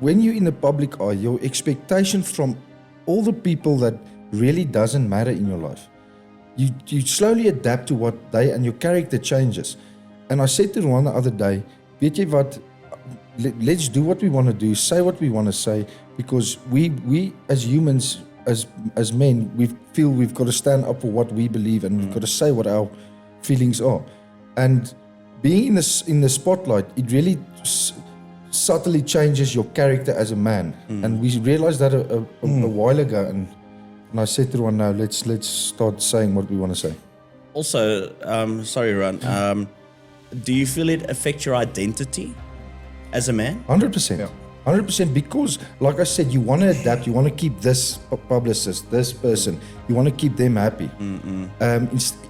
when you're in the public eye, your expectation from all the people that really doesn't matter in your life, you slowly adapt to what they, and your character changes. And I said to Ruan the other day, weet jy wat, let's do what we want to do, say what we want to say, because we as humans, as men, we feel we've got to stand up for what we believe, and we've got to say what our feelings are. And being in the spotlight, it really subtly changes your character as a man. And we realized that a while ago, and I said to Ruan, now let's start saying what we want to say. Also, sorry, Ruan, do you feel it affects your identity as a man? 100%. Yeah. 100%, because like I said, you want to adapt, you want to keep this publicist, this person, you want to keep them happy.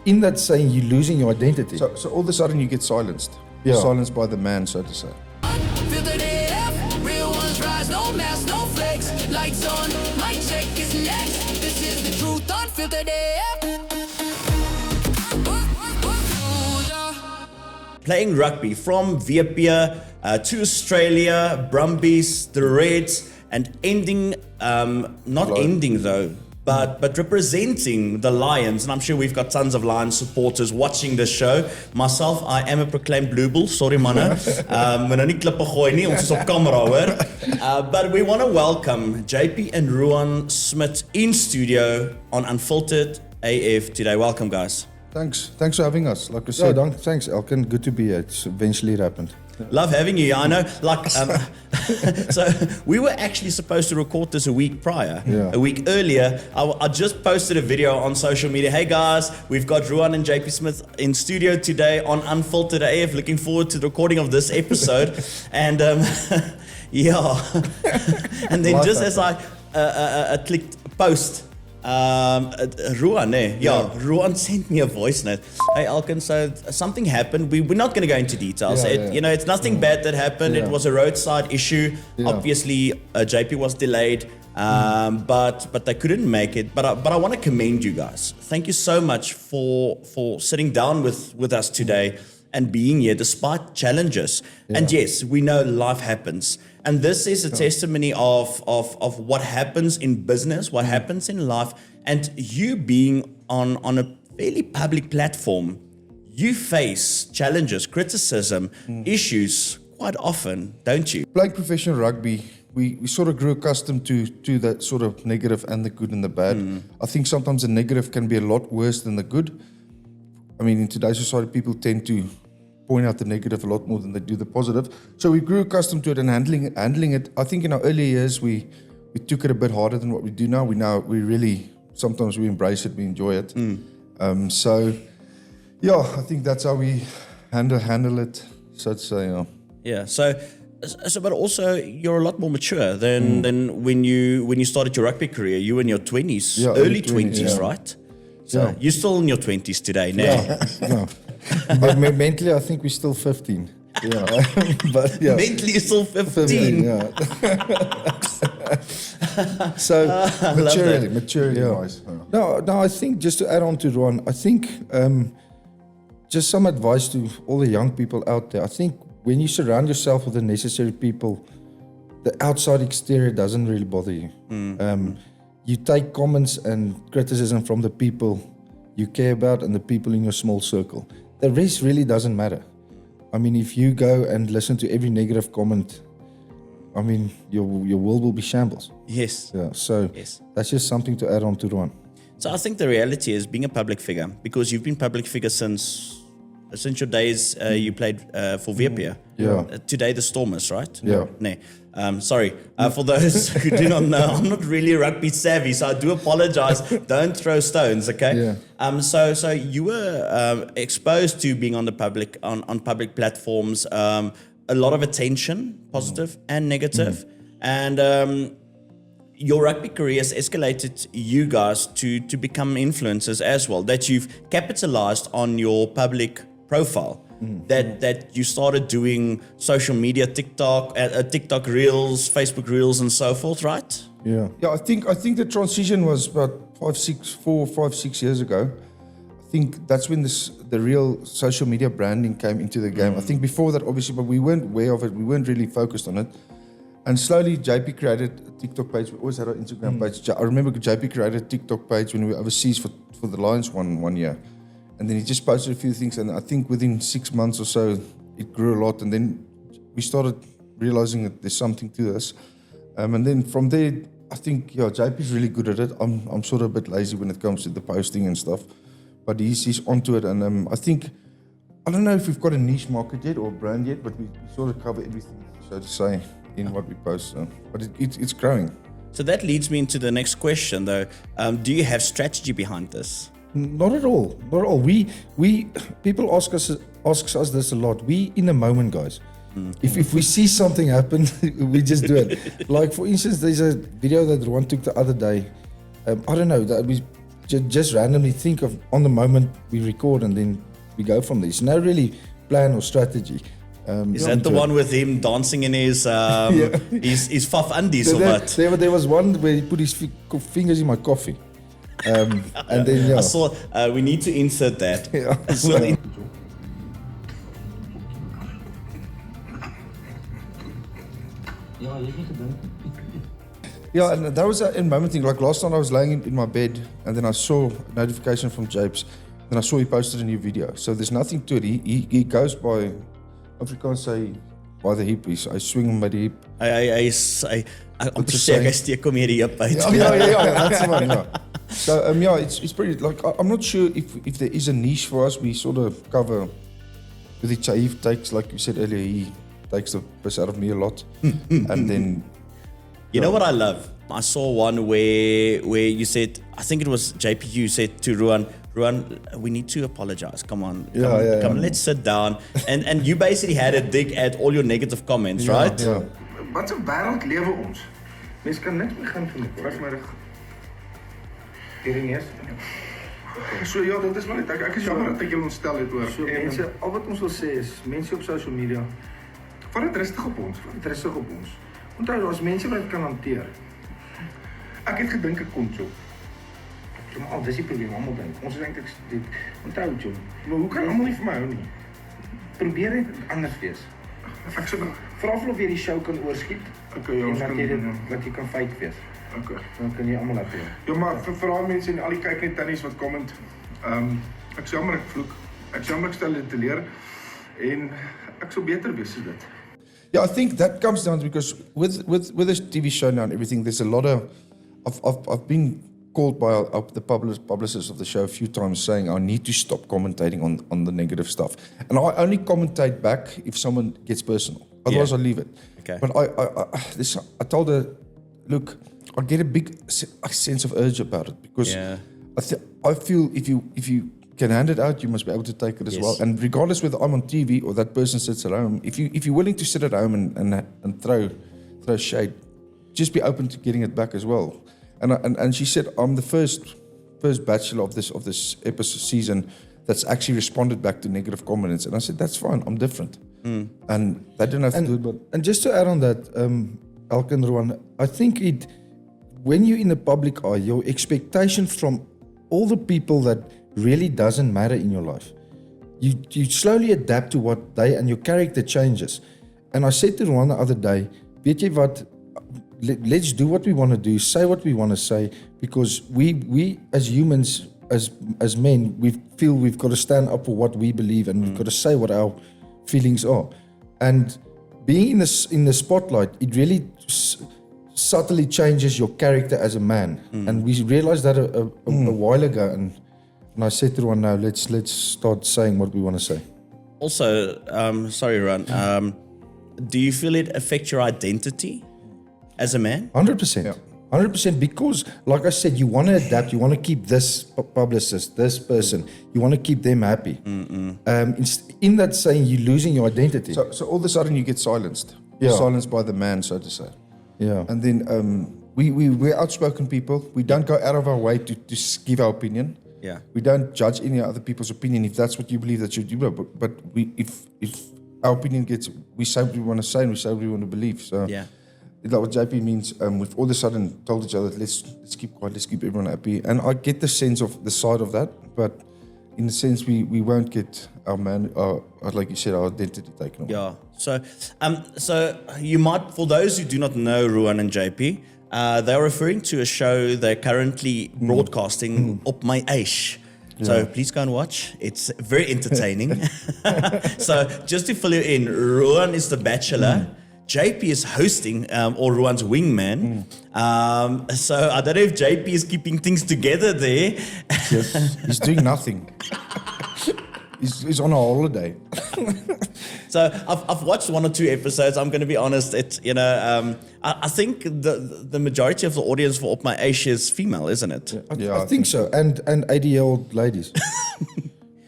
In that saying, you're losing your identity. So all of a sudden you get silenced. Yeah. Silenced by the man, so to say. Unfiltered AF, real ones rise, no mask, no flex. Lights on, mic check is next. This is the truth, unfiltered AF. Playing rugby from Vietnam to Australia, Brumbies, the Reds, and ending, not ending though, but representing the Lions. And I'm sure we've got tons of Lions supporters watching this show. Myself, I am a proclaimed Blue Bull. Sorry manne. We nou nie klippe gooi nie, ons is op kamera hoor. But we want to welcome JP and Ruan Smith in studio on Unfiltered AF today. Welcome guys. Thanks for having us. Like I So said, thanks Elkin, good to be here. It's eventually it happened. Love having you. I know, like, so we were actually supposed to record this a week prior, a week earlier. I just posted a video on social media. Hey guys, we've got Ruan and JP Smith in studio today on Unfiltered AF. Looking forward to the recording of this episode. And yeah, and then just as I clicked post, Ruan, Ruan sent me a voice note. Hey Elkin, so something happened. We're not going to go into details. You know, it's nothing bad that happened. It was a roadside issue. Obviously, JP was delayed, but they couldn't make it. But I want to commend you guys. Thank you so much for sitting down with us today and being here despite challenges. And yes, we know life happens. And this is a testimony of what happens in business, what happens in life, and you being on a fairly public platform, you face challenges, criticism, issues quite often, don't you? playing professional rugby, we sort of grew accustomed to that sort of negative and the good and the bad. I think sometimes the negative can be a lot worse than the good. I mean, in today's society, people tend to point out the negative a lot more than they do the positive. So we grew accustomed to it and handling it. I think in our early years, we took it a bit harder than what we do now. We really, sometimes we embrace it, we enjoy it. So yeah, I think that's how we handle it, so to say. Yeah. So, but also you're a lot more mature than when you started your rugby career. You were in your 20s, early 20s, right? So you're still in your 20s today, now. Yeah. But mentally, I think we're still 15. Yeah. But yeah. Mentally, you're still 15. Yeah. So maturity wise. No, I think just to add on to Ruan, I think just some advice to all the young people out there. I think when you surround yourself with the necessary people, the outside exterior doesn't really bother you. You take comments and criticism from the people you care about and the people in your small circle. The rest really doesn't matter. I mean, if you go and listen to every negative comment, I mean, your world will be shambles. Yes. Yeah. So that's just something to add on to Ruan. So I think the reality is being a public figure, because you've been public figure since your days you played for Vietnam. Yeah. Today the Stormers, right? Yeah. Nee. Sorry, for those who do not know, I'm not really rugby savvy, so I do apologize. Don't throw stones, okay? Yeah. So you were exposed to being on the public on public platforms, a lot of attention, positive and negative, and your rugby career has escalated you guys to become influencers as well. That you've capitalized on your public profile. That you started doing social media, TikTok Reels, Facebook Reels, and so forth, right? Yeah. Yeah, I think the transition was about 5-6 years ago. I think that's when the real social media branding came into the game. I think before that, obviously, but we weren't aware of it. We weren't really focused on it. And slowly, JP created a TikTok page. We always had our Instagram page. I remember JP created a TikTok page when we were overseas for the Lions one year. And then he just posted a few things. And I think within 6 months or so, it grew a lot. And then we started realizing that there's something to this. And then from there, I think, JP's really good at it. I'm sort of a bit lazy when it comes to the posting and stuff. But he's onto it. And I don't know if we've got a niche market yet or a brand yet, but we sort of cover everything, so to say, in what we post. But it's growing. So that leads me into the next question, though. Do you have strategy behind this? Not at all. Not at all. We people asks us this a lot. We in the moment, guys. If we see something happen, we just do it. Like for instance, there's a video that Ruan took the other day. I don't know, that we just randomly think of on the moment we record, and then we go from there. There's no really plan or strategy. Is that the one with him dancing in his his faf undies or what? There was one where he put his fingers in my coffee. And then I saw. We need to insert that. Yeah, and that was a moment thing. Like last night I was laying in my bed, and then I saw a notification from Japes. Then I saw he posted a new video. So there's nothing to it. He goes by, Afrikaans say, by the hip. I swing him by the hip. I'm seker hy steek hom hierdie hip uit. Yeah, that's the one, yeah. So, it's pretty, like, I'm not sure if there is a niche for us. We sort of cover with each other. He takes, like you said earlier, he takes the piss out of me a lot. And then... You know what I love? I saw one where you said, I think it was JP, you said to Ruan, we need to apologize. Come on, let's sit down. And you basically had a dig at all your negative comments, right? Yeah. Wat 'n wêreld lewe ons. Mens kan net begin vanmiddag. Hierdie eers. So ja, dit is maar net ek is jammer dat ek julle ontstel het oor. So mense, al wat ons wil sê is mense op social media, vat dit rustig op ons. Onthou, daar's mense wat dit kan hanteer. Ek het gedink ek kon so. Maar dis die probleem, almal dink. Ons is eintlik dit. Onthou, John, maar hoe kan almal nie vir my hou nie? Probeer net anders wees. Ek sê vra of jy die show kan oorskiet. Okay, ja, ons kan dat jy kan fake wees. Okay. Dan kan jy almal laat doen. Ja, maar vir al mense en al die kyk net tannies wat comment. Ek sê jammer ek vloek. Ek sê jammer ek stel dit te leer en ek sou beter wees as dit. Yeah, I think that comes down to because with this TV show now and everything, there's a lot of I've been called by the publicists of the show a few times saying I need to stop commentating on the negative stuff, and I only commentate back if someone gets personal. Otherwise, I leave it. Okay. But I told her, look, I get a big sense of urge about it because I feel if you can hand it out, you must be able to take it as well. And regardless whether I'm on TV or that person sits at home, if you're willing to sit at home and throw shade, just be open to getting it back as well. And she said, I'm the first bachelor of this episode season that's actually responded back to negative comments. And I said, that's fine, I'm different. And they didn't have to do it. And just to add on that, Elke and Ruan, I think when you're in the public eye, your expectation from all the people that really doesn't matter in your life. You slowly adapt to what they and your character changes. And I said to Ruan the other day, weet jy wat, let's do what we want to do, say what we want to say, because we as humans, as men, we feel we've got to stand up for what we believe and we've got to say what our feelings are. And being in the spotlight, it really subtly changes your character as a man. And we realized that a while ago, and I said to Ruan, now let's start saying what we want to say. Also, sorry, Ruan, do you feel it affects your identity as a man? 100%. Yeah. 100%, because like I said, you want to adapt, you want to keep this publicist, this person, you want to keep them happy. In that saying, you're losing your identity. So all of a sudden you get silenced. Yeah. Silenced by the man, so to say. Yeah. And then we're outspoken people. We don't go out of our way to give our opinion. Yeah. We don't judge any other people's opinion if that's what you believe that you do. But if our opinion gets, we say what we want to say and we say what we want to believe. So Yeah. like what JP means, we've all of a sudden told each other, let's keep quiet, let's keep everyone happy. And I get the sense of the side of that, but in a sense, we won't get our like you said, our identity taken away. Yeah. So you might, for those who do not know Ruan and JP, they're referring to a show they're currently broadcasting, Op My Eish. So please go and watch. It's very entertaining. So just to fill you in, Ruan is the bachelor. JP is hosting, or Ruan's wingman. So I don't know if JP is keeping things together there. Yes, he's doing nothing. He's on a holiday. So I've watched 1 or 2 episodes. I'm going to be honest. It's I think the majority of the audience for Op My Eish is female, isn't it? I think so. And 80-year-old ladies.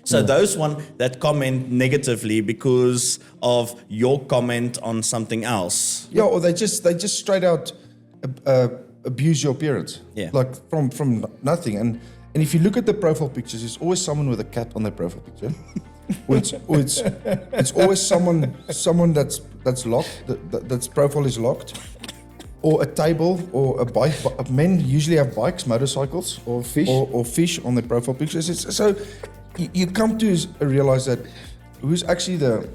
So those one that comment negatively because of your comment on something else. Yeah, or they just straight out abuse your appearance. Yeah. Like from nothing. And if you look at the profile pictures, there's always someone with a cat on their profile picture. or it's always someone that's locked, that's profile is locked. Or a table or a bike. Men usually have bikes, motorcycles, Or fish. or fish on their profile pictures. So you come to realize that who's actually the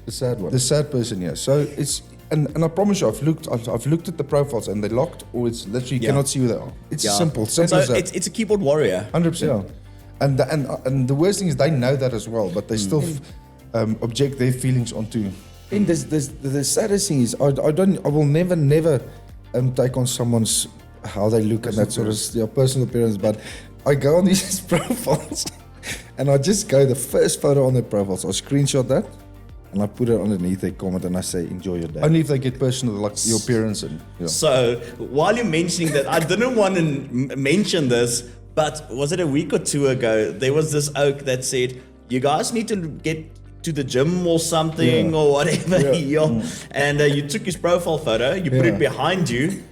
sad one. the sad person here. So it's and I promise you, I've looked at the profiles and they're locked, or it's literally you cannot see who they are. It's simple So as that. it's a keyboard warrior. 100%. Yeah. And the worst thing is they know that as well, but they still object their feelings onto. And the saddest thing is, I will never take on someone's how they look and that sort of their personal appearance. But I go on these profiles, and I just go the first photo on their profiles. I screenshot that, and I put it underneath their comment, and I say, "Enjoy your day." Only if they get personal, like your appearance and. Yeah. So while you're mentioning that, I didn't want to mention this, but was it a week or 2 ago? There was this oak that said, "You guys need to get to the gym or something or whatever." And you took his profile photo, you put it behind you.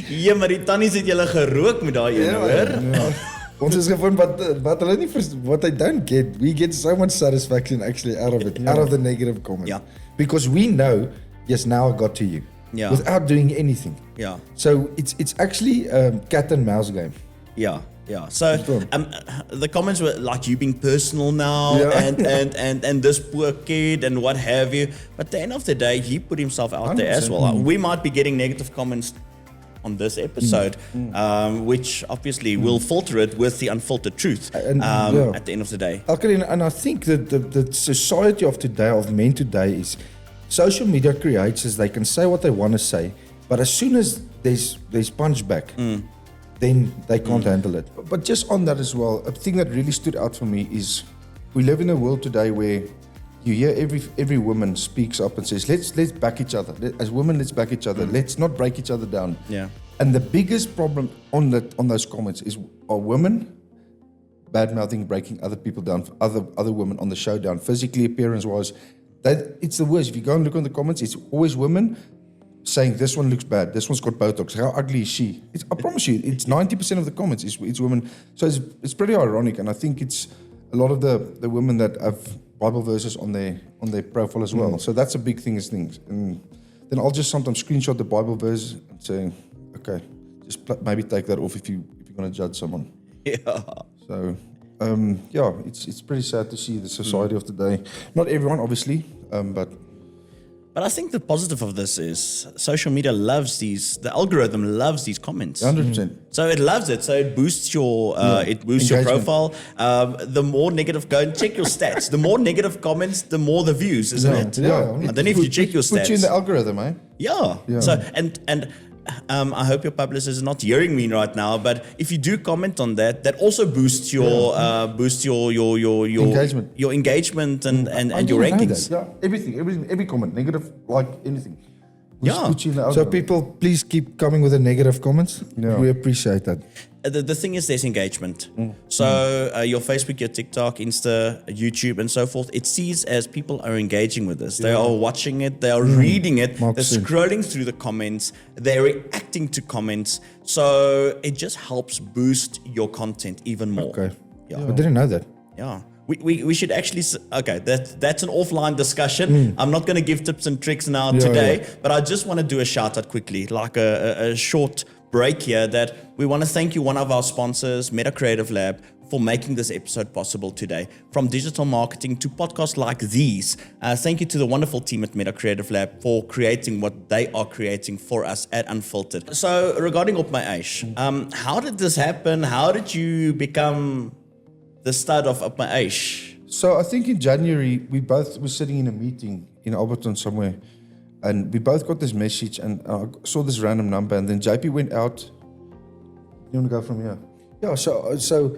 Ja, maar die tannies het julle gerook met daai een, hoor. Ons is gewoon wat hulle nie what they don't get, we get so much satisfaction actually out of it, out of the negative comments. Yeah. Because we know, yes, now I got to you. Yeah. Without doing anything. Yeah. So it's actually cat and mouse game. Yeah. So the comments were like you being personal now and this poor kid and what have you. But at the end of the day, he put himself out there as well. We might be getting negative comments on this episode, which obviously will filter it with the unfiltered truth at the end of the day. Okay, and I think that the society of today, of men today, is social media creates as they can say what they want to say, but as soon as there's punchback, then they can't handle it. But just on that as well, a thing that really stood out for me is we live in a world today where you hear every woman speaks up and says, let's back each other. As women, let's back each other. Let's not break each other down. Yeah. And the biggest problem on those comments are women bad-mouthing, breaking other people down, other women on the show down, physically, appearance-wise. It's the worst. If you go and look on the comments, it's always women saying this one looks bad, this one's got Botox, how ugly is she? I promise you, it's 90% of the comments it's women. So it's pretty ironic, and I think it's a lot of the women that have Bible verses on their profile as well. So that's a big thing. And then I'll just sometimes screenshot the Bible verse and say, okay, just maybe take that off if you're going to judge someone. Yeah. So it's pretty sad to see the society of today. Not everyone, obviously, But I think the positive of this is social media loves the algorithm loves these comments. 100%. So it loves it. So it boosts your your profile. The more negative, go and check your stats. The more negative comments, the more the views, isn't it? Yeah. I don't know if you check your stats. Put you in the algorithm, eh? Yeah. So and I hope your publicist is not hearing me right now. But if you do comment on that also boosts your Engagement. your engagement and your rankings. Yeah, everything, every comment, negative, like anything. We just put you in the So algorithm. people, please keep coming with the negative comments. Yeah. We appreciate that. The thing is, there's engagement. So your Facebook, your TikTok, Insta, YouTube, and so forth, it sees as people are engaging with this. They are watching it, they are reading it, they're scrolling through the comments, they're reacting to comments. So it just helps boost your content even more. Okay. Yeah. I didn't know that. Yeah. We should actually, okay, that's an offline discussion. I'm not going to give tips and tricks now today, but I just want to do a shout out quickly, like a short break here that we want to thank you, one of our sponsors, Meta Creative Lab, for making this episode possible today. From digital marketing to podcasts like these, thank you to the wonderful team at Meta Creative Lab for creating what they are creating for us at Unfiltered. So regarding Op My Eish, how did this happen? How did you become the stud of Op My Eish? So I think in January, we both were sitting in a meeting in Alberton somewhere, and we both got this message, and I saw this random number, and then JP went out. You want to go from here? Yeah, so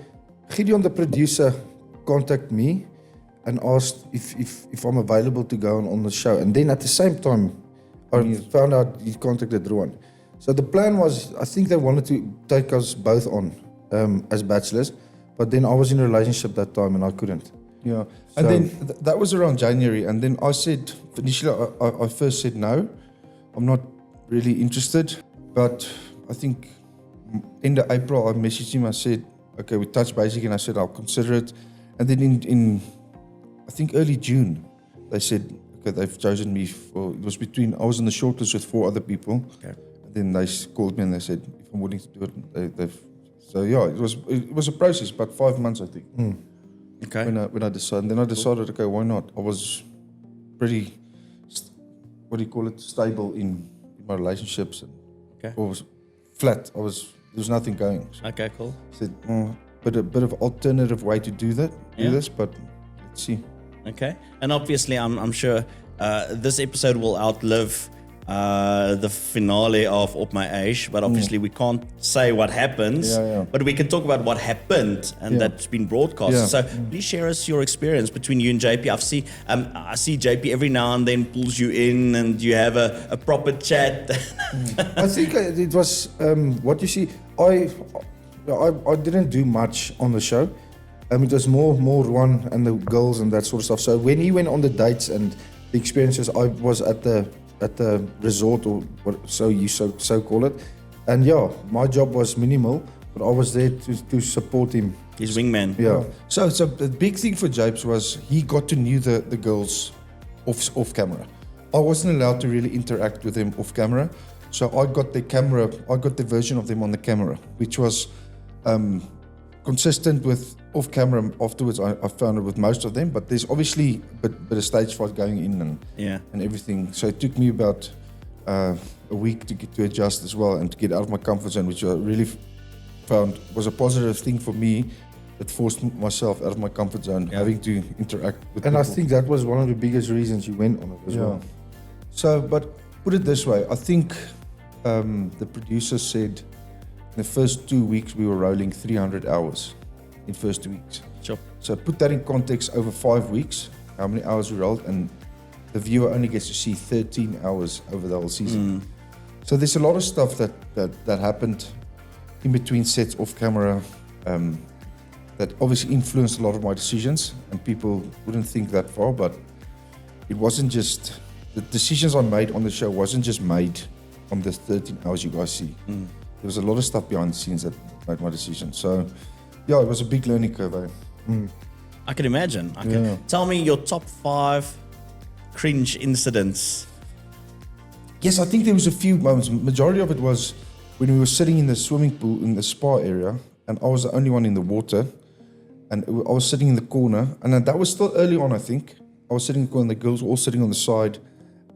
Gideon, the producer, contacted me and asked if I'm available to go on the show. And then at the same time, I found out he contacted Ruan. So the plan was, I think they wanted to take us both on as bachelors, but then I was in a relationship that time and I couldn't. Yeah, and then that was around January, and then I said, initially I first said no, I'm not really interested, but I think end of April I messaged him, I said, okay, we touched base again, I said I'll consider it, and then in I think early June, they said, okay, they've chosen me for, it was between, I was in the shortlist with 4 other people, okay. And then they called me and they said, if I'm willing to do it, so yeah, it was a process, but 5 months I think. Okay. When I decided, and then I decided, okay, why not? I was pretty, what do you call it, stable in my relationships, and I was flat. There was nothing going. So okay, cool. I said, a bit of alternative way to do this, but let's see. Okay, and obviously, I'm sure this episode will outlive the finale of Op My Eish, but obviously we can't say what happens, but we can talk about what happened and that's been broadcast. So please share us your experience between you and JP. I see JP every now and then pulls you in and you have a proper chat. I think it was what you see. I didn't do much on the show. It was more Ruan and the girls and that sort of stuff. So when he went on the dates and the experiences, I was at the resort, or what so call it, and my job was minimal, but I was there to support him. His wingman. Yeah. So the big thing for Japes was he got to know the girls off camera. I wasn't allowed to really interact with them off camera, so I got the version of them on the camera, which was consistent with off camera. Afterwards, I found it with most of them, but there's obviously a bit of stage fright going in and everything. So it took me about a week to get to adjust as well and to get out of my comfort zone, which I really found was a positive thing for me. That forced myself out of my comfort zone, having to interact with people. I think that was one of the biggest reasons you went on it as well. So, but put it this way, I think the producer said in the first 2 weeks we were rolling 300 hours in first 2 weeks. Sure. So put that in context over 5 weeks, how many hours we rolled, and the viewer only gets to see 13 hours over the whole season. So there's a lot of stuff that happened in between sets off camera that obviously influenced a lot of my decisions, and people wouldn't think that far, but it wasn't just, the decisions I made on the show wasn't just made on the 13 hours you guys see. There was a lot of stuff behind the scenes that made my decision. So yeah, it was a big learning curve. I can imagine. Tell me your top 5 cringe incidents. Yes, I think there was a few moments. Majority of it was when we were sitting in the swimming pool in the spa area, and I was the only one in the water, and I was sitting in the corner, and that was still early on, I think. I was sitting in the corner, and the girls were all sitting on the side,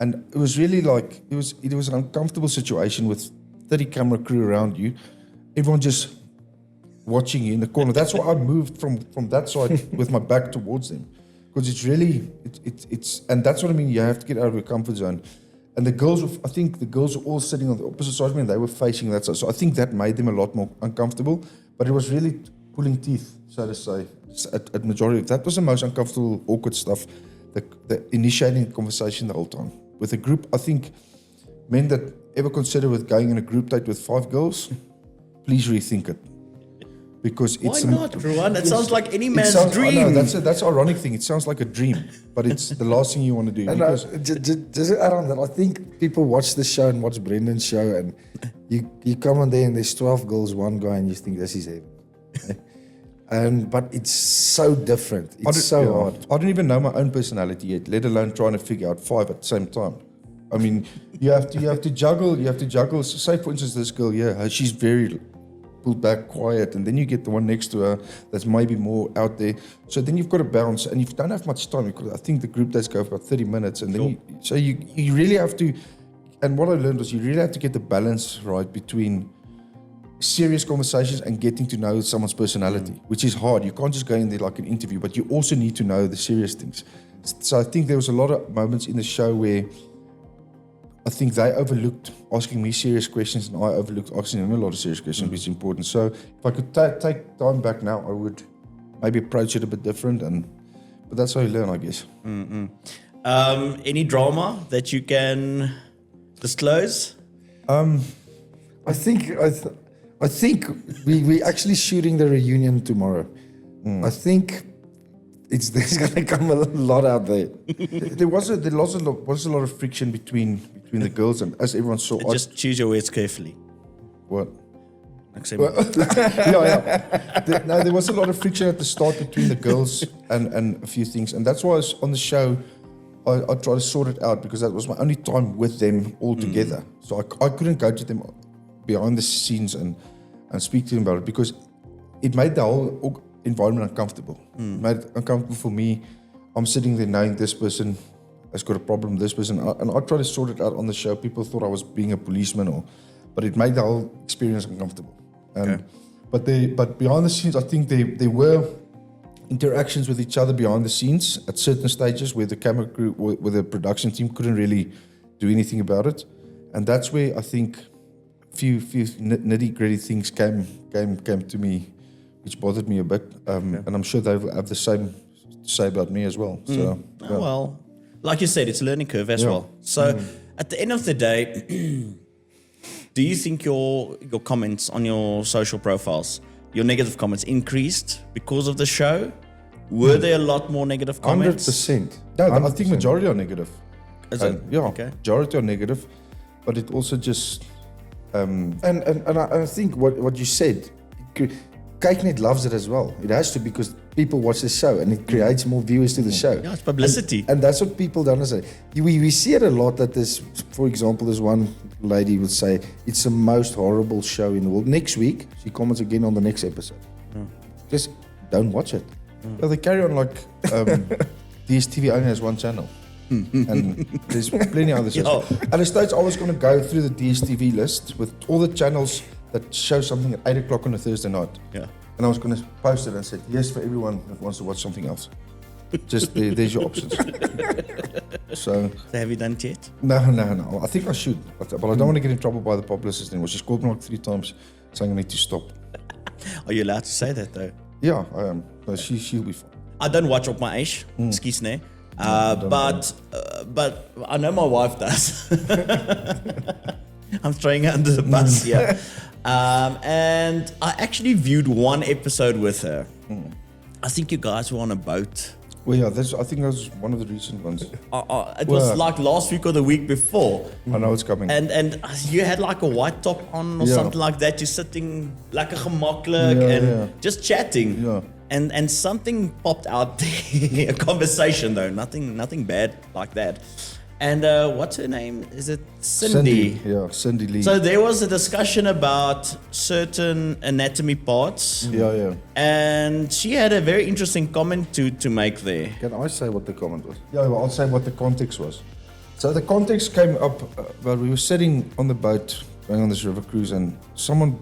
and it was really like, it was an uncomfortable situation with 30 camera crew around you, everyone just watching you in the corner. That's why I moved from that side with my back towards them, because it's really, it's, and that's what I mean, you have to get out of your comfort zone. And the girls, I think the girls were all sitting on the opposite side of me, and they were facing that side. So I think that made them a lot more uncomfortable, but it was really pulling teeth, so to say, at majority. That was the most uncomfortable, awkward stuff, the initiating conversation the whole time. With a group, I think, men that ever consider with going in a group date with 5 girls, please rethink it. Because it's... Why not, Ruan? That sounds like any man's dream. I know, that's an ironic thing. It sounds like a dream, but it's the last thing you want to do. And just to add on that, I think people watch the show and watch Brendan's show, and you come on there and there's 12 girls, 1 guy, and you think this is heaven. But it's so different. It's so hard. I don't even know my own personality yet, let alone trying to figure out 5 at the same time. I mean, you have to juggle. Say for instance, this girl, she's very pulled back, quiet, and then you get the one next to her that's maybe more out there. So then you've got to bounce, and you don't have much time because I think the group days go for about 30 minutes, and then you really have to. And what I learned was you really have to get the balance right between serious conversations and getting to know someone's personality, which is hard. You can't just go in there like an interview, but you also need to know the serious things. So I think there was a lot of moments in the show where I think they overlooked asking me serious questions and I overlooked asking them a lot of serious questions, which is important. So if I could take time back now, I would maybe approach it a bit different. But that's how you learn, I guess. Any drama that you can disclose? I think we actually shooting the reunion tomorrow. I think there's gonna come a lot out there. there was a lot of friction between the girls, and as everyone saw, Just choose your words carefully. what? Yeah. No, there was a lot of friction at the start between the girls and a few things, and that's why I was on the show. I tried to sort it out because that was my only time with them all together. So I couldn't go to them behind the scenes and speak to them about it because it made the whole environment uncomfortable. It made it uncomfortable for me. I'm sitting there knowing this person has got a problem with this person, and I tried to sort it out on the show. People thought I was being a policeman, but it made the whole experience uncomfortable. But behind the scenes, I think there were interactions with each other behind the scenes at certain stages where the camera crew or where the production team couldn't really do anything about it, and that's where I think few nitty-gritty things came to me, which bothered me a bit, and I'm sure they will have the same to say about me as well. So, Well, like you said, it's a learning curve as well. So at the end of the day, do you think your comments on your social profiles, your negative comments, increased because of the show? Were there a lot more negative comments? 100%. no, I think majority are negative. Is it? Okay. Majority are negative, but it also just And I think what you said, KykNet loves it as well. It has to, because people watch the show and it creates more viewers to the show. Yeah, it's publicity. And that's what people don't understand. We see it a lot that this, for example, this one lady would say, it's the most horrible show in the world. Next week, she comments again on the next episode. Just don't watch it. well, they carry on like DSTV only has one channel. And there's plenty of others. At the stage, I was going to go through the DSTV list with all the channels that show something at 8 o'clock on a Thursday night. Yeah. And I was going to post it and said, yes, for everyone that wants to watch something else. Just there's your options. So Have you done it yet? no. I think I should, but I don't want to get in trouble by the publicist anymore. She's called me like 3 times saying I need to stop. Are you allowed to say that though? Yeah, I am. No, she'll be fine. I don't watch Op My Eish, excuse me. But I know my wife does. I'm throwing her under the bus here. And I actually viewed one episode with her. I think you guys were on a boat. Well, yeah, I think that was one of the recent ones. It was like last week or the week before. I know it's coming. And you had like a white top on or Yeah. something like that. You're sitting like a gemakkelijk just chatting. Yeah. And something popped out there. A conversation though, nothing bad like that. And what's her name? Is it Cindy? Yeah, Cindy Lee. So there was a discussion about certain anatomy parts. yeah. And she had a very interesting comment to make there. Can I say what the comment was? Yeah, well, I'll say what the context was. So the context came up while we were sitting on the boat going on this river cruise, and someone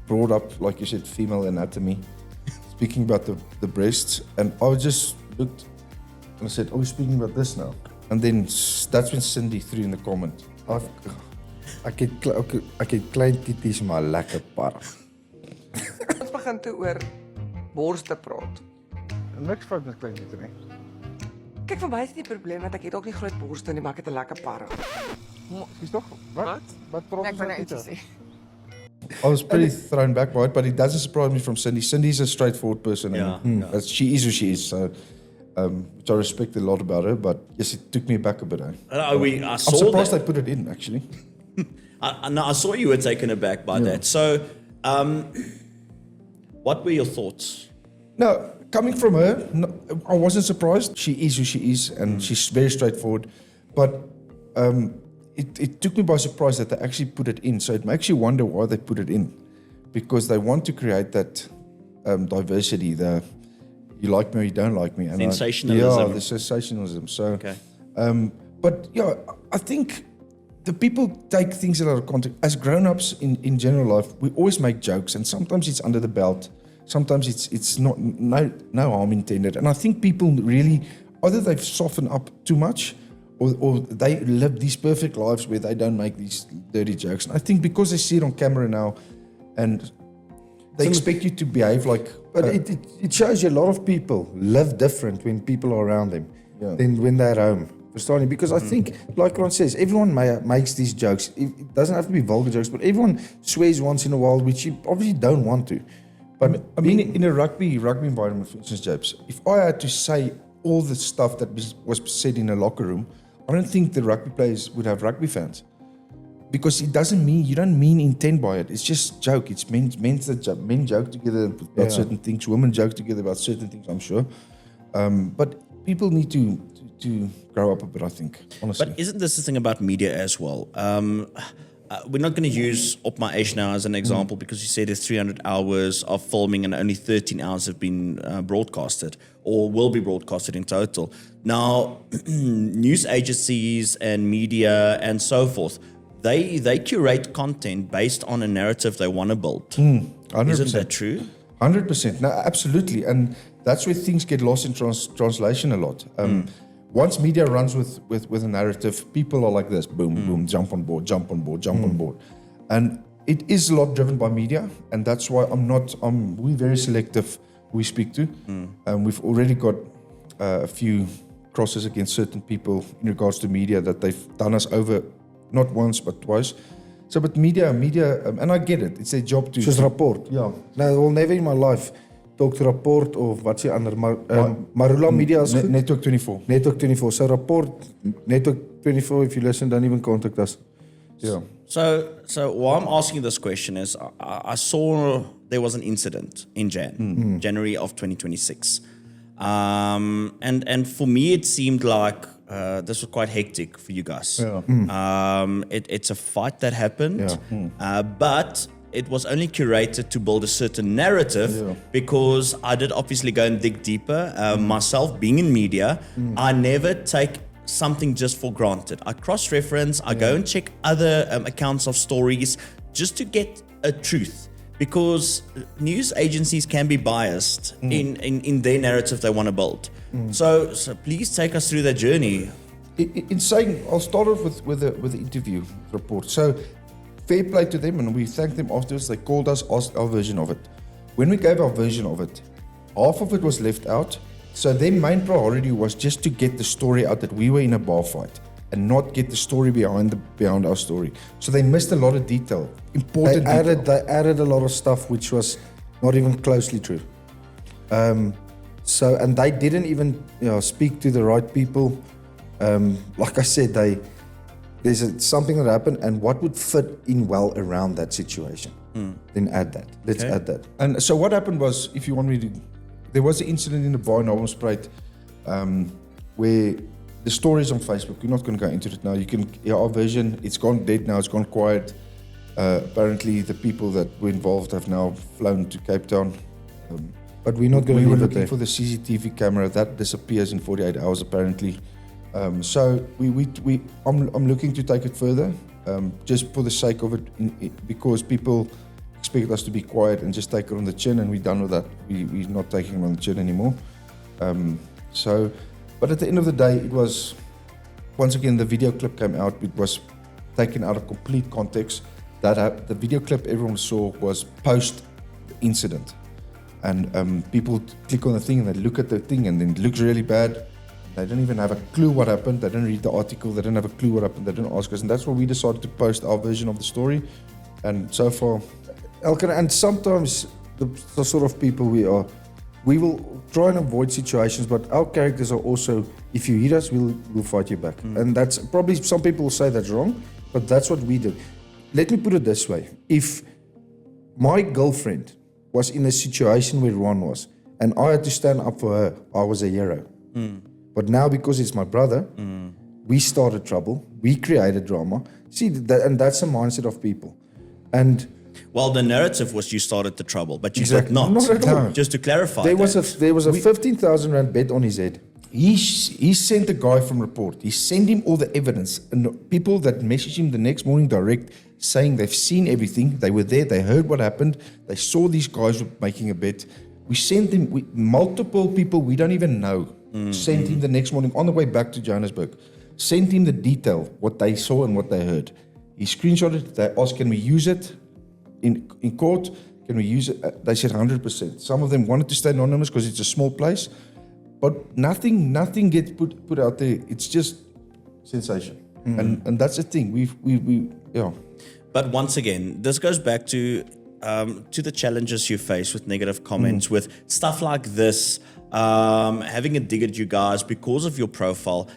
brought up, like you said, female anatomy, speaking about the breasts, and I just looked and I said, "Are we speaking about this now?" And then that's when Cindy threw in the comment. Ek het klein titties maar lekker par. Ons begin toe oor borste praat. Niks fout met klein titte nie. Kyk, vir my is dit nie 'n probleem want ek het ook nie groot borste nie, maar ek het 'n lekker parre. Dis tog wat praat Ek ons wou van net titte? sê. I was pretty thrown back by it, but it doesn't surprise me from Cindy. Cindy's a straightforward person, and she is who she is. So, which I respect a lot about her. But yes, it took me back a bit. I I'm saw surprised that. they put it in, actually. I saw you were taken aback by that. So, what were your thoughts? No, coming from her, no, I wasn't surprised. She is who she is, and she's very straightforward. But it took me by surprise that they actually put it in. So it makes you wonder why they put it in, because they want to create that diversity. The you like me or you don't like me. And Sensationalism. the sensationalism. So, Okay. But yeah, I think the people take things out of context. As grown-ups in general life, we always make jokes, and sometimes it's under the belt. Sometimes it's not no harm intended. And I think people really either they've softened up too much, or they live these perfect lives where they don't make these dirty jokes. And I think because they see it on camera now, and they expect you to behave like. But it shows you a lot of people live different when people are around them than when they're at home. Understand? Because I think, like Ron says, everyone makes these jokes. It doesn't have to be vulgar jokes, but everyone swears once in a while, which you obviously don't want to. But I mean, in a rugby environment, for instance, Japes, if I had to say all the stuff that was said in a locker room, I don't think the rugby players would have rugby fans, because it doesn't mean you don't mean intent by it. It's just joke. It's men joke together about certain things. Women joke together about certain things. I'm sure, but people need to grow up a bit. I think, honestly. But isn't this the thing about media as well? We're not going to use Op My Eish now as an example because you said there's 300 hours of filming and only 13 hours have been broadcasted or will be broadcasted in total. Now, news agencies and media and so forth, they curate content based on a narrative they want to build. 100%. Isn't that true? 100%. No, absolutely. And that's where things get lost in translation a lot. Once media runs with a narrative, people are like this, boom, boom, jump on board. And it is a lot driven by media, and that's why we're very selective who we speak to. We've already got a few crosses against certain people in regards to media that they've done us over, not once, but twice. So, but media, and I get it, it's their job to... Soos rapport. Yeah. No, I will never in my life talk to rapport of wat se ander Marula Media is goed. Network 24. Network 24. So rapport, Network 24, if you listen, don't even contact us. Yeah. So why I'm asking this question is I saw there was an incident in January of 2026. And for me, it seemed like this was quite hectic for you guys. Yeah. It's a fight that happened, but it was only curated to build a certain narrative because I did obviously go and dig deeper. Myself, being in media, I never take something just for granted. I cross-reference, I go and check other accounts of stories just to get a truth, because news agencies can be biased in their narrative they want to build. So please take us through that journey. In saying, I'll start off with the interview report. So fair play to them, and we thanked them afterwards. They called us, asked our version of it. When we gave our version of it, half of it was left out. So their main priority was just to get the story out that we were in a bar fight, and not get the story behind our story. So they missed a lot of detail, important detail. They added a lot of stuff which was not even closely true. So, and they didn't even speak to the right people. Like I said, there's something that happened, and what would fit in well around that situation. Then add that. Let's add that. And so what happened was, if you want me to, there was an incident in the bar in Holmespreit where the story is on Facebook. We're not going to go into it now. You can, our version, it's gone dead now, it's gone quiet. Apparently the people that were involved have now flown to Cape Town. But we're not going we to were leave it looking there. for the CCTV camera that disappears in 48 hours apparently. So I'm looking to take it further, just for the sake of it, because people expect us to be quiet and just take it on the chin, and we're done with that. We're not taking it on the chin anymore. But at the end of the day, it was, once again, the video clip came out. It was taken out of complete context. The video clip everyone saw was post incident, and people click on the thing and they look at the thing, and then it looks really bad. They don't even have a clue what happened. They didn't read the article. They didn't have a clue what happened. They didn't ask us. And that's why we decided to post our version of the story. And so far... Elkan, and sometimes the sort of people we will try and avoid situations, but our characters are also, if you hit us, we'll fight you back. And that's probably, some people will say that's wrong, but that's what we do. Let me put it this way. If my girlfriend was in a situation where Ruan was, and I had to stand up for her, I was a hero. But now, because it's my brother, we started trouble, we created drama. See, and that's the mindset of people. And Well, the narrative was you started the trouble, but you Exactly. did not. Not at all. Just to clarify, there was a 15,000 rand bet on his head. He sent a guy from report. He sent him all the evidence, and the people that messaged him the next morning direct saying they've seen everything. They were there. They heard what happened. They saw these guys were making a bet. We sent him multiple people we don't even know. Sent him the next morning on the way back to Johannesburg. Sent him the detail what they saw and what they heard. He screenshotted it. They asked, "Can we use it in court? Can we use it?" They said 100%. Some of them wanted to stay anonymous because it's a small place. But nothing gets put out there. It's just sensation, and that's the thing. Yeah. But once again, this goes back to the challenges you face with negative comments, with stuff like this, having a dig at you guys because of your profile.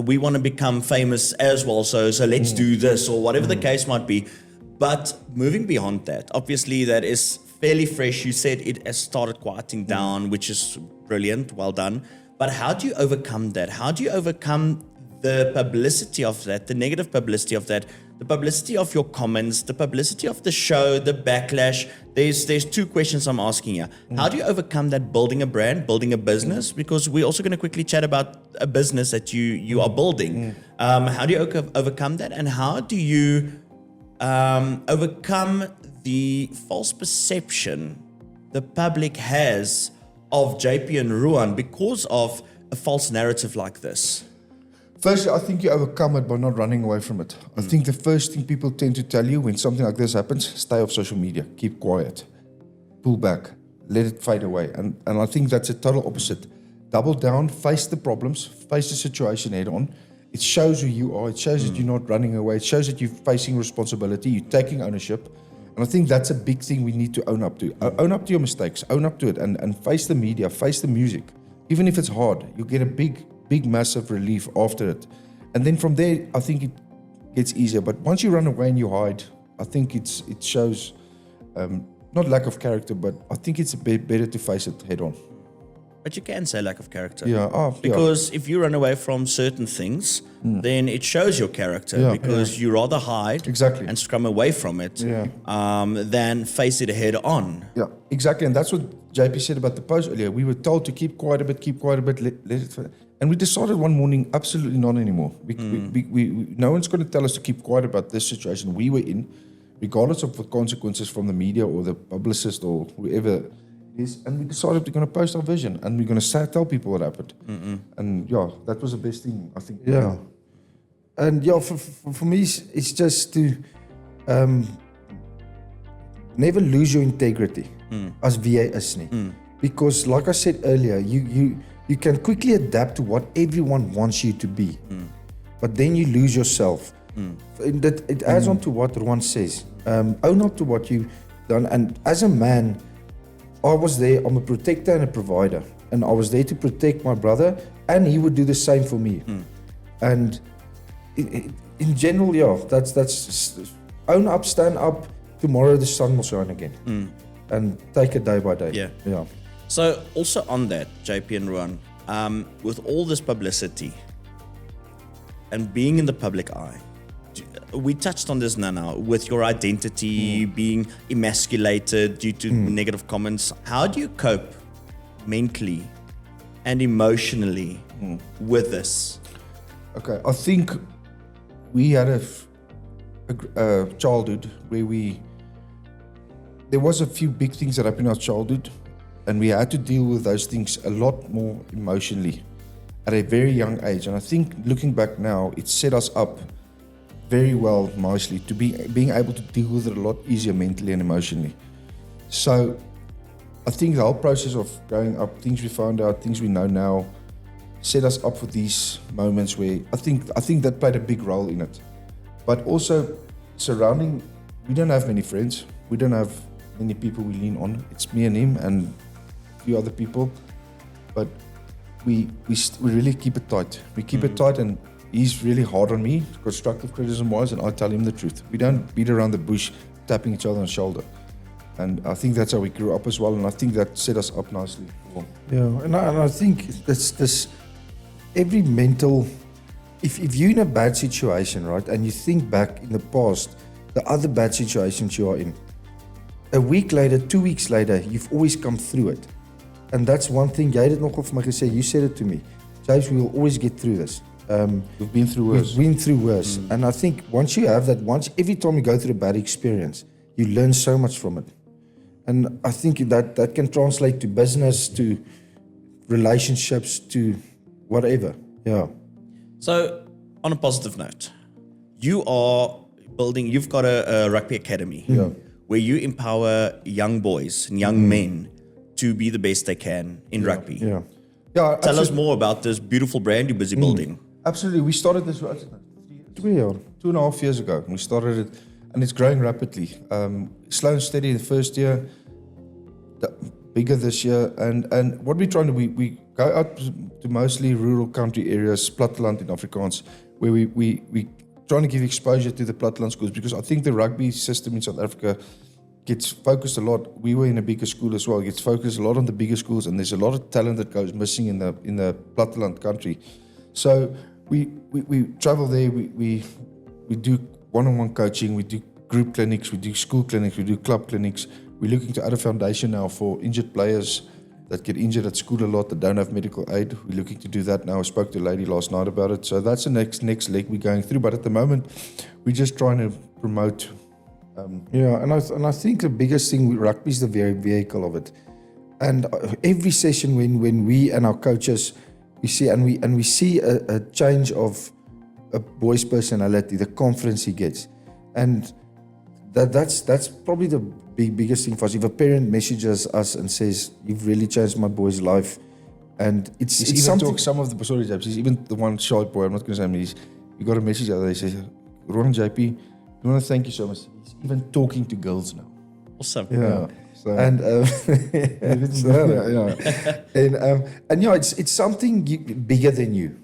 We want to become famous as well, so let's do this or whatever the case might be. But moving beyond that, obviously that is fairly fresh. You said it has started quieting down, which is brilliant. Well done. But how do you overcome that? How do you overcome the publicity of that, the negative publicity of that, the publicity of your comments, the publicity of the show, the backlash? There's two questions I'm asking you. How do you overcome that, building a brand, building a business? Because we're also going to quickly chat about a business that you are building. How do you overcome that? And how do you overcome the false perception the public has of JP and Ruan because of a false narrative like this? Firstly, I think you overcome it by not running away from it. I think the first thing people tend to tell you when something like this happens, stay off social media, keep quiet, pull back, let it fade away. And I think that's a total opposite. Double down, face the problems, face the situation head on. It shows who you are. It shows that you're not running away. It shows that you're facing responsibility. You're taking ownership. And I think that's a big thing we need to own up to. Own up to your mistakes. Own up to it and face the media, face the music. Even if it's hard, you'll get a big, massive relief after it. And then from there, I think it gets easier. But once you run away and you hide, I think it shows not lack of character, but I think it's a bit better to face it head on. But you can say lack of character. Yeah. Because if you run away from certain things, then it shows your character because you rather hide and scrum away from it than face it head on. Yeah, exactly. And that's what JP said about the post earlier. We were told to keep quiet a bit, let it. And we decided one morning, absolutely not anymore. No one's going to tell us to keep quiet about this situation we were in, regardless of the consequences from the media or the publicist or whoever. And we decided we're going to post our vision and we're going to tell people what happened. And that was the best thing, I think. Yeah. And for me, it's just to never lose your integrity as VA is. Because like I said earlier, you can quickly adapt to what everyone wants you to be. But then you lose yourself. It adds on to what Ruan says. Own up to what you've done. And as a man, I was there, I'm a protector and a provider. And I was there to protect my brother, and he would do the same for me. And in general, that's own up, stand up. Tomorrow the sun will shine again. And take it day by day. Yeah. So also on that, JP and Ruan, with all this publicity and being in the public eye, we touched on this now with your identity being emasculated due to negative comments. How do you cope mentally and emotionally with this? Okay, I think we had a childhood where there was a few big things that happened in our childhood, and we had to deal with those things a lot more emotionally at a very young age. And I think looking back now, it set us up very well, nicely, to being able to deal with it a lot easier mentally and emotionally. So I think the whole process of growing up, things we found out, things we know now, set us up for these moments where I think that played a big role in it. But also we don't have many friends. We don't have many people we lean on. It's me and him and a few other people. But we really keep it tight. We keep it tight, and he's really hard on me, constructive criticism wise, and I tell him the truth. We don't beat around the bush, tapping each other on the shoulder. And I think that's how we grew up as well, and I think that set us up nicely. Yeah, and I think this every mental if you're in a bad situation, right, and you think back in the past, the other bad situations you are in, a week later, 2 weeks later, you've always come through it. And that's one thing, jy het dit nogal vir my gesê, you said it to me, James, we will always get through this. We've been through worse. We've been through worse. And I think once you have that, every time you go through a bad experience, you learn so much from it. And I think that can translate to business, to relationships, to whatever. Yeah. So, on a positive note, you've got a rugby academy where you empower young boys and young men to be the best they can in rugby. Yeah. Yeah, Tell us more about this beautiful brand you're busy building. Absolutely. We started this 2.5 years ago. We started it, and it's growing rapidly. Slow and steady the first year, bigger this year. And what we're trying to do, we go out to mostly rural country areas, platteland in Afrikaans, where we trying to give exposure to the platteland schools, because I think the rugby system in South Africa gets focused a lot. We were in a bigger school as well. It gets focused a lot on the bigger schools, and there's a lot of talent that goes missing in the platteland country. So we travel there. We do one-on-one coaching. We do group clinics. We do school clinics. We do club clinics. We're looking to add a foundation now for injured players that get injured at school a lot, that don't have medical aid. We're looking to do that now. I spoke to a lady last night about it. So that's the next leg we're going through. But at the moment, we're just trying to promote. And I think the biggest thing with rugby is the very vehicle of it. And every session when we and our coaches, we see a change of a boy's personality, the confidence he gets. And that's probably the biggest thing for us. If a parent messages us and says, "You've really changed my boy's life," and it's even something. some of the James, he's even the one shy boy, I'm not going to say him, he got a message out there, he says, "Ruan JP, we want to thank you so much." He's even talking to girls now. Awesome. Yeah. So, And it's something bigger than you.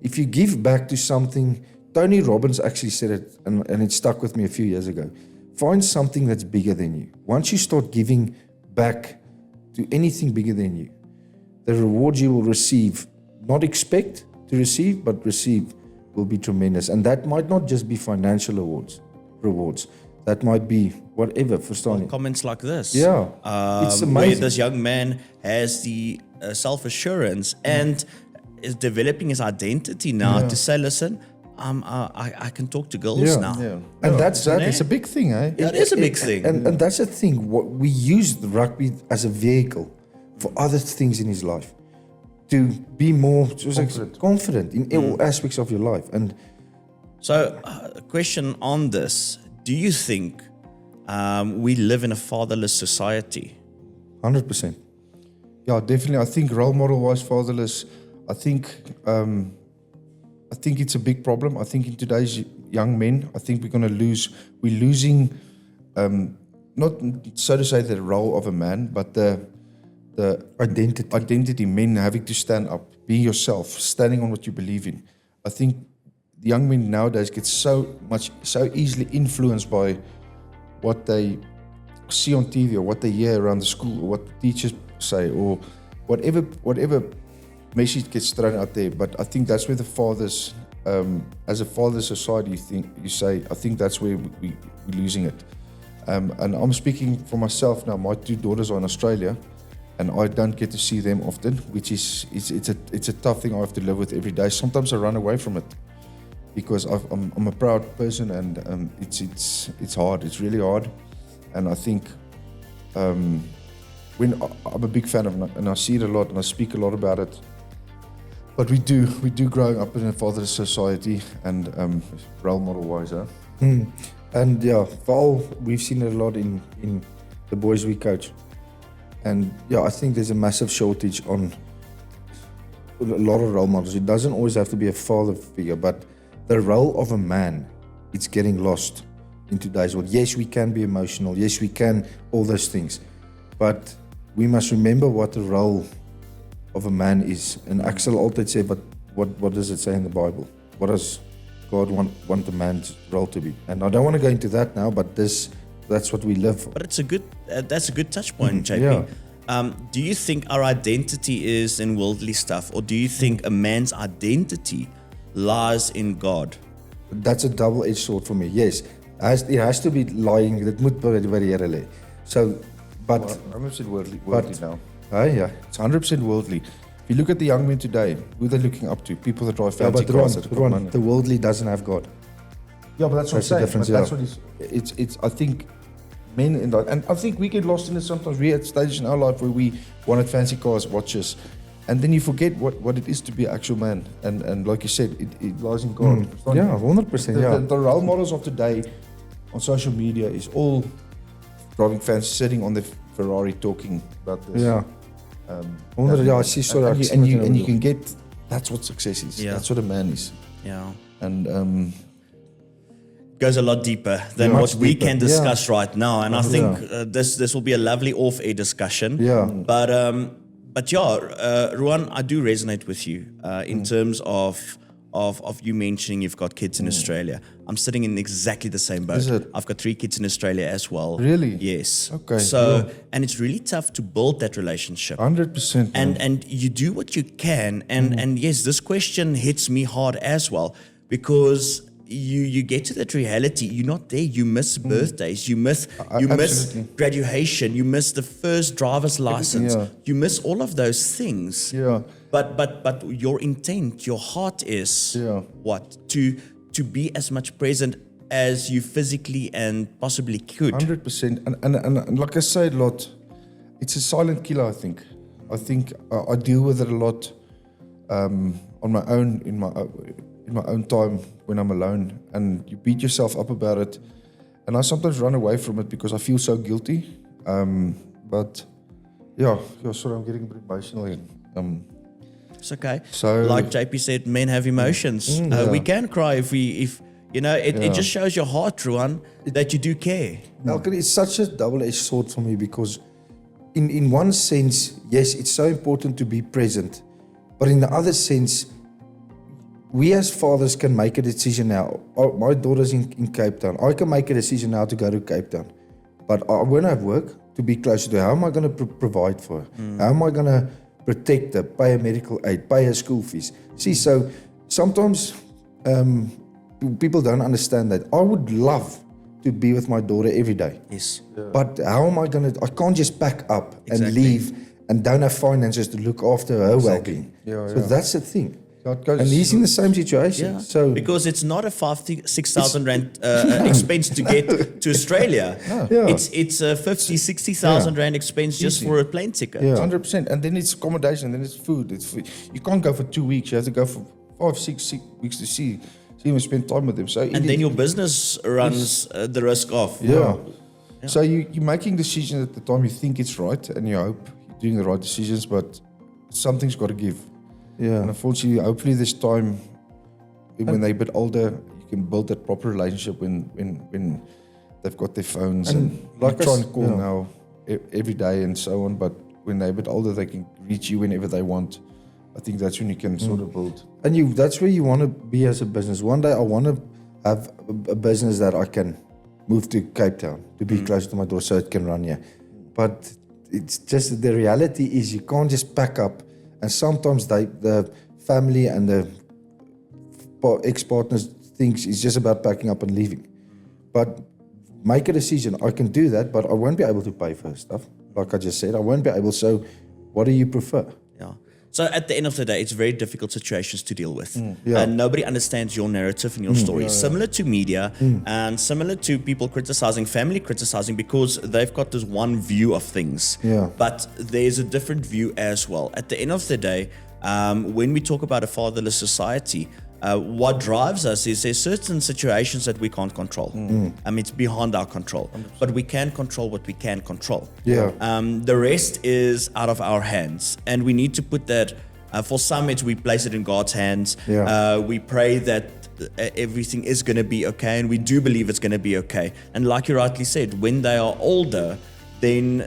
If you give back to something, Tony Robbins actually said it, and it stuck with me a few years ago. Find something that's bigger than you. Once you start giving back to anything bigger than you, the rewards you will receive, not expect to receive, but receive, will be tremendous. And that might not just be financial rewards. That might be whatever, verstaan jy? Comments like this. Yeah, it's Where amazing. this young man has the self-assurance and is developing his identity now to say, listen, I can talk to girls now. yeah. And that's It's a big thing, eh? Yeah, it is a big thing. And that's the thing. What we use the rugby as a vehicle for other things in his life, to be more confident in all aspects of your life. And So, a question on this. Do you think we live in a fatherless society? 100%. Yeah, definitely. I think role model-wise, fatherless. I think it's a big problem. I think in today's young men, I think we're losing, not so to say the role of a man, but the identity. Men having to stand up, be yourself, standing on what you believe in. I think the young men nowadays get so easily influenced by what they see on TV or what they hear around the school or what the teachers say or whatever message gets thrown out there. But I think that's where the fathers, as a father society, I think that's where we're losing it. And I'm speaking for myself now. My 2 daughters are in Australia, and I don't get to see them often, which is it's a tough thing I have to live with every day. Sometimes I run away from it because I'm a proud person, and it's hard. It's really hard, and I think when I'm a big fan of it, and I see it a lot, and I speak a lot about it. But we do growing up in a fatherless society, and role model wise, huh? And yeah, Val, we've seen it a lot in the boys we coach. And yeah, I think there's a massive shortage on a lot of role models. It doesn't always have to be a father figure, but the role of a man, it's getting lost in today's world. Yes, we can be emotional. Yes, we can, all those things. But we must remember what the role of a man is. And Axel always say, but what does it say in the Bible? What does God want a man's role to be? And I don't want to go into that now, but that's what we live for. But it's that's a good touch point, JP. Yeah. Do you think our identity is in worldly stuff, or do you think a man's identity lies in God. That's a double-edged sword for me. Yes, it has to be lying. Dit moet by die Here lê. So, but 100% worldly but now. yeah. It's 100% worldly. If you look at the young men today, who they're looking up to, people that drive Yeah, fancy but cars. that got Ruan, money. the worldly doesn't have God. Yeah, but that's what That's the I'm saying. difference, But that's yeah. what it's. I think men and I think we get lost in it sometimes. We at stages in our life where we wanted fancy cars, watches, and then you forget what it is to be an actual man. And like you said, it lies in God. It's not- Yeah, 100%. Yeah. The role models of today on social media is all driving fancy, sitting on the Ferrari, talking about this. Yeah. Wonder, yeah, I see sort of. and you can get. That's what success is. Yeah. That's what a man is. Yeah. And Goes a lot deeper than Yeah, what much we deeper. can discuss right now, and I think Yeah. this will be a lovely off-air discussion. Yeah. But yeah, Ruan, I do resonate with you in terms of you mentioning you've got kids in Australia. I'm sitting in exactly the same boat. Is it? I've got 3 kids in Australia as well. Really? Yes. Okay, So, and it's really tough to build that relationship. 100%. And you do what you can, and yes, this question hits me hard as well, because you get to that reality, you're not there, you miss birthdays, you miss Absolutely. graduation, you miss the first driver's license, yeah. you miss all of those things. Yeah. But your intent, your heart is Yeah. what? To be as much present as you physically and possibly could. 100%. And like I say a lot, it's a silent killer, I think. I think I deal with it a lot on my own, in my own time when I'm alone. And you beat yourself up about it. And I sometimes run away from it because I feel so guilty. But yeah, sorry, I'm getting a bit emotional here. It's okay. So- like JP said, men have emotions. We can cry if you know, it just shows your heart, Ruan, that you do care. Malcolm, it's such a double-edged sword for me because in one sense, yes, it's so important to be present. But in the other sense, we as fathers can make a decision now. My daughter's in Cape Town. I can make a decision now to go to Cape Town. But I won't have work to be closer to her. How am I going to provide for her? How am I going to protect her, pay her medical aid, pay her school fees? See, so sometimes people don't understand that. I would love to be with my daughter every day. Yes. But how am I going to, I can't just pack up and Exactly. leave and don't have finances to look after her well-being. Yeah, So that's the thing. It goes- And he's in the same situation. Yeah. So because it's not a 6,000 rand expense to get to Australia. Yeah. It's a 50, 60,000 rand expense just Easy. for a plane ticket. Yeah. 100%. And then it's accommodation, then it's food. You can't go for 2 weeks. You have to go for 5, 6 weeks to see him and spend time with him. So And then your business runs the risk of. yeah. So you're making decisions at the time you think it's right, and you hope you're doing the right decisions, but something's got to give. And yeah. unfortunately, hopefully this time, when they're a bit older, you can build that proper relationship when they've got their phones. And like like I I try s- and call yeah. now every day and so on, but when they're a bit older, they can reach you whenever they want. I think that's when you can sort of build. And that's where you want to be as a business. One day I want to have a business that I can move to Cape Town to be close to my daughter so it can run here. But it's just the reality is you can't just pack up, and sometimes the family and the ex-partners thinks it's just about packing up and leaving. But make a decision. I can do that, but I won't be able to pay for her stuff. Like I just said, I won't be able. So what do you prefer? Yeah. So at the end of the day, it's very difficult situations to deal with. Yeah. And nobody understands your narrative and your story. Similar to media and similar to people criticizing, family criticizing, because they've got this one view of things. Yeah. But there's a different view as well. At the end of the day, when we talk about a fatherless society, what drives us is there's certain situations that we can't control. It's beyond our control. 100%. But we can control what we can control. Yeah. The rest is out of our hands. And we need to put that, for some we place it in God's hands. Yeah. We pray that everything is going to be okay. And we do believe it's going to be okay. And like you rightly said, when they are older, then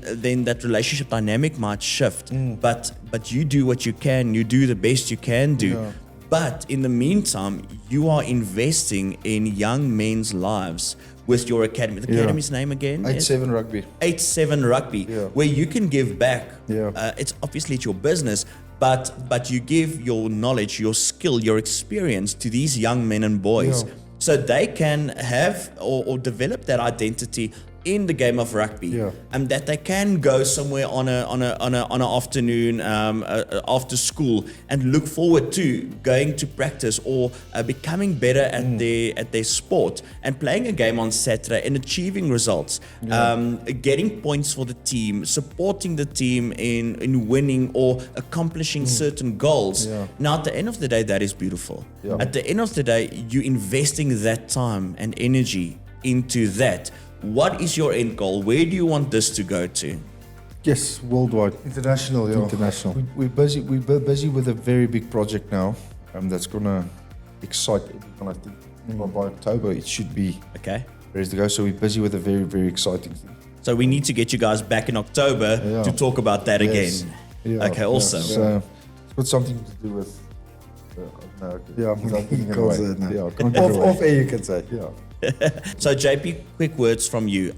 that relationship dynamic might shift. But you do what you can. You do the best you can do. Yeah. But in the meantime, you are investing in young men's lives with your academy. The academy's name again? 8-7 rugby. 8-7 Rugby, Yeah. where you can give back. Yeah. It's obviously it's your business, but you give your knowledge, your skill, your experience to these young men and boys, so they can have or develop that identity in the game of rugby, and that they can go somewhere on an afternoon after school and look forward to going to practice or becoming better at their sport and playing a game on Saturday and achieving results, getting points for the team, supporting the team in winning or accomplishing certain goals. Now at the end of the day, that is beautiful. At the end of the day, you're investing that time and energy into that. What is your end goal? Where do you want this to go to? Yes, worldwide. International, yeah. International. We're busy with a very big project now that's going to excite everyone. I think by October it should be ready to go. So we're busy with a very, very exciting thing. So we need to get you guys back in October to talk about that again. Okay, awesome. So it's got something to do with... Without giving it away. Off air you can say. So JP, quick words from you.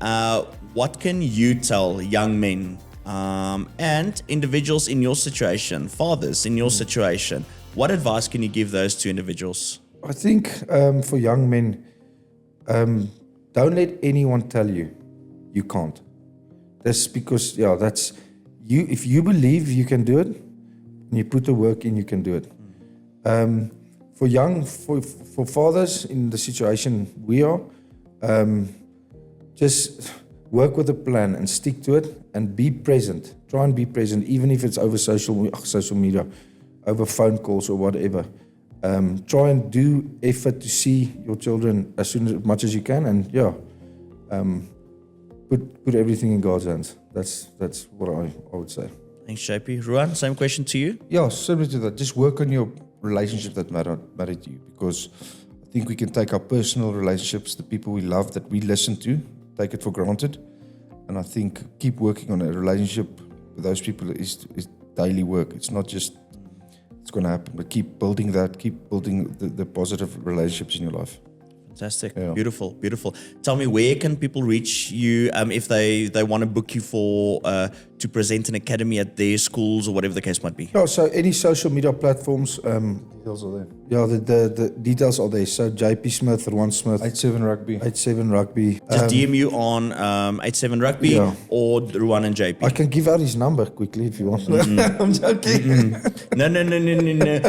What can you tell young men and individuals in your situation, fathers in your situation? What advice can you give those two individuals? I think for young men, don't let anyone tell you you can't. That's because that's you. If you believe you can do it, and you put the work in, you can do it. For fathers in the situation we are, just work with a plan and stick to it and be present. Try and be present, even if it's over social media, over phone calls or whatever. Try and do effort to see your children as much as you can, and put everything in God's hands. That's what I would say. Thanks, JP. Ruan, same question to you. Yeah, similar to that. Just work on your relationship that matter to you, because I think we can take our personal relationships, the people we love, that we listen to, take it for granted, and I think keep working on a relationship with those people is daily work. It's not just it's going to happen, but keep building the positive relationships in your life. Fantastic. Beautiful. Tell me, where can people reach you if they want to book you for to present an academy at their schools or whatever the case might be? Yeah, so any social media platforms, Details are there. Yeah, the details are there. So JP Smith, Ruan Smith, 87 Rugby. Just DM you on 87 Rugby or Ruan and JP. I can give out his number quickly if you want. I'm joking. No.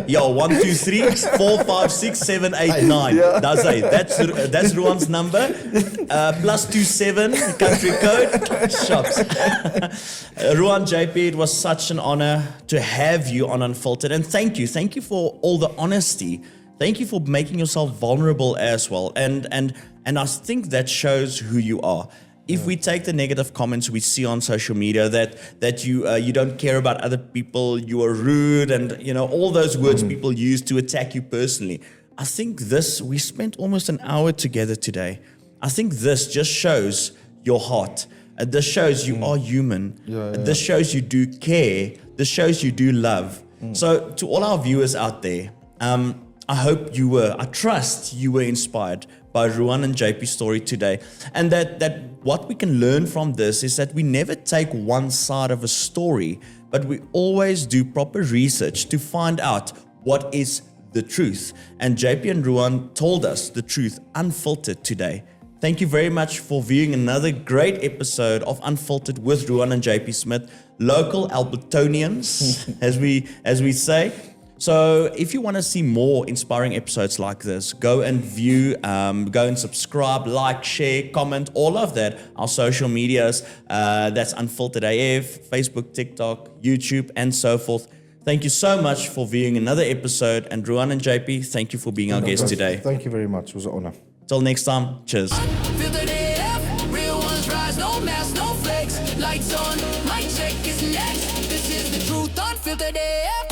Yeah, 1, 2, 3, 4, 5, 6, 7, 8, 9. That's Ruan's number. +27 country code. Shops. Ruan JP, it was such an honor to have you on Unfiltered, and thank you for all the honesty. Thank you for making yourself vulnerable as well, and I think that shows who you are. If we take the negative comments we see on social media that you don't care about other people, you are rude, and all those words people use to attack you personally, I think we spent almost an hour together today. I think this just shows your heart. This shows you are human. This shows you do care. This shows you do love. So to all our viewers out there, I trust you were inspired by Ruan and JP's story today. And that what we can learn from this is that we never take one side of a story, but we always do proper research to find out what is the truth. And JP and Ruan told us the truth unfiltered today. Thank you very much for viewing another great episode of Unfiltered with Ruan and JP Smith, local Albertonians, as we say. So if you want to see more inspiring episodes like this, go and view, go and subscribe, like, share, comment, all of that. Our social medias, that's Unfiltered AF, Facebook, TikTok, YouTube, and so forth. Thank you so much for viewing another episode. And Ruan and JP, thank you for being our guest today. Thank you very much. It was an honor. Till next time, cheers. Unfiltered AF, real ones rise, no mask, no flex. Lights on, mic check is next. This is the truth, Unfiltered AF.